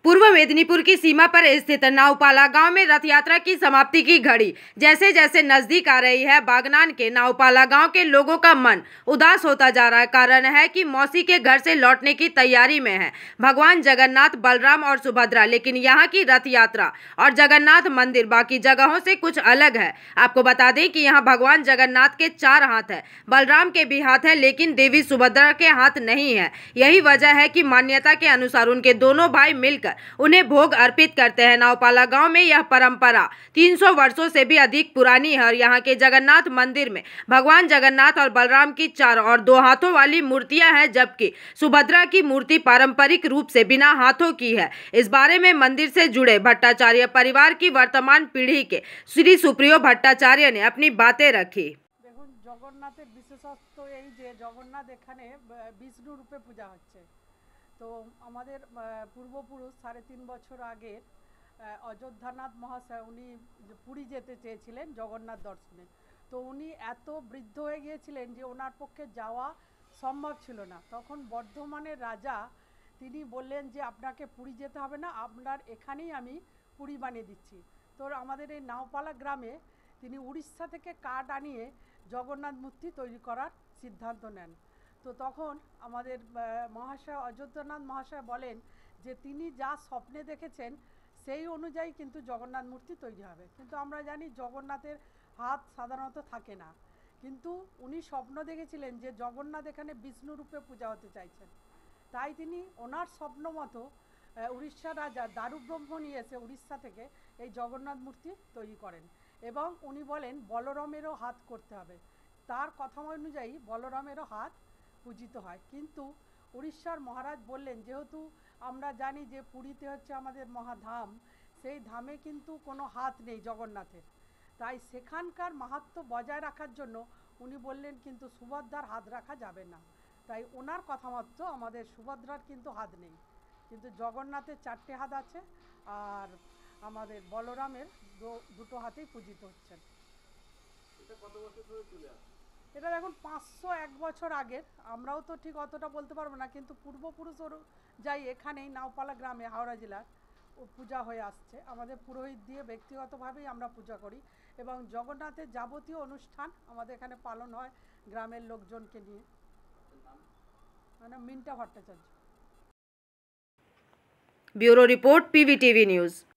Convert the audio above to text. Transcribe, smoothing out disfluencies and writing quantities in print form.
पूर्व मेदिनीपुर की सीमा पर स्थित नावपाला गांव में रथ यात्रा की समाप्ति की घड़ी जैसे जैसे नजदीक आ रही है, बागनान के नावपाला गांव के लोगों का मन उदास होता जा रहा है। कारण है कि मौसी के घर से लौटने की तैयारी में है भगवान जगन्नाथ, बलराम और सुभद्रा। लेकिन यहां की रथ यात्रा और जगन्नाथ मंदिर बाकी जगहों से कुछ अलग है। आपको बता दें कि यहाँ भगवान जगन्नाथ के 4 हाथ है, बलराम के भी हाथ है, लेकिन देवी सुभद्रा के हाथ नहीं है। यही वजह है कि मान्यता के अनुसार उनके दोनों भाई मिलकर उन्हें भोग अर्पित करते हैं। नावपाला गांव में यह परंपरा 300 वर्षों से भी अधिक पुरानी है और यहाँ के जगन्नाथ मंदिर में भगवान जगन्नाथ और बलराम की 4 और 2 हाथों वाली मूर्तियां हैं, जबकि सुभद्रा की मूर्ति पारंपरिक रूप से बिना हाथों की है। इस बारे में मंदिर से जुड़े भट्टाचार्य परिवार की वर्तमान पीढ़ी के श्री सुप्रियो भट्टाचार्य ने अपनी बातें रखी। দেখুন, জগন্নাথের বিশেষত্ব এই যে জগন্নাথ এখানে বিষ্ণু রূপে পূজা হচ্ছে। তো আমাদের পূর্বপুরুষ 3.5 বছর আগে অযোধ্যানাথ মহাশয় উনি পুরী যেতে চেয়েছিলেন জগন্নাথ দর্শনে। তো উনি এত বৃদ্ধ হয়ে গিয়েছিলেন যে ওনার পক্ষে যাওয়া সম্ভব ছিল না। তখন বর্ধমানের রাজা তিনি বললেন যে আপনাকে পুরী যেতে হবে না, আপনার এখানেই আমি পুরী বানিয়ে দিচ্ছি। তো আমাদের এই নাওপালা গ্রামে তিনি উড়িষ্যা থেকে কাঠ আনিয়ে জগন্নাথ মূর্তি তৈরি করার সিদ্ধান্ত নেন। তো তখন আমাদের মহাশয় অযোধ্যানাথ মহাশয় বলেন যে তিনি যা স্বপ্নে দেখেছেন সেই অনুযায়ী কিন্তু জগন্নাথ মূর্তি তৈরি হবে। কিন্তু আমরা জানি জগন্নাথের হাত সাধারণত থাকে না, কিন্তু উনি স্বপ্ন দেখেছিলেন যে জগন্নাথ এখানে বিষ্ণু রূপে পূজা হতে চাইছেন। তাই তিনি ওনার স্বপ্ন মতো উড়িষ্যার রাজা দারুব্রহ্ম নিয়ে এসে উড়িষ্যা থেকে এই জগন্নাথ মূর্তি তৈরি করেন এবং উনি বলেন বলরামেরও হাত করতে হবে। তার কথা অনুযায়ী বলরামেরও হাত পূজিত হয়। কিন্তু উড়িষ্যার মহারাজ বললেন যেহেতু আমরা জানি যে পুরীতে হচ্ছে আমাদের মহাধাম, সেই ধামে কিন্তু কোনো হাত নেই জগন্নাথের, তাই সেখানকার মাহাত্ম্য বজায় রাখার জন্য উনি বললেন কিন্তু সুভদ্রার হাত রাখা যাবে না। তাই ওনার কথা মতো আমাদের সুভদ্রার কিন্তু হাত নেই, কিন্তু জগন্নাথের 4টে হাত আছে আর আমাদের বলরামের দুটো হাতেই পূজিত হচ্ছেন। এটা কত বছর ধরে চলে আসছে? এটা এখন 501 বছর আগের, আমরাও তো ঠিক অতটা বলতে পারবো না, কিন্তু পূর্বপুরুষ যাই এখানেই নাওপালা গ্রামে হাওড়া জেলার পূজা হয়ে আসছে। আমাদের পুরোহিত দিয়ে ব্যক্তিগতভাবেই আমরা পূজা করি এবং জগন্নাথের যাবতীয় অনুষ্ঠান আমাদের এখানে পালন হয় গ্রামের লোকজনকে নিয়ে। মানে Minta Bhattacharya. Bureau report, PVTV news.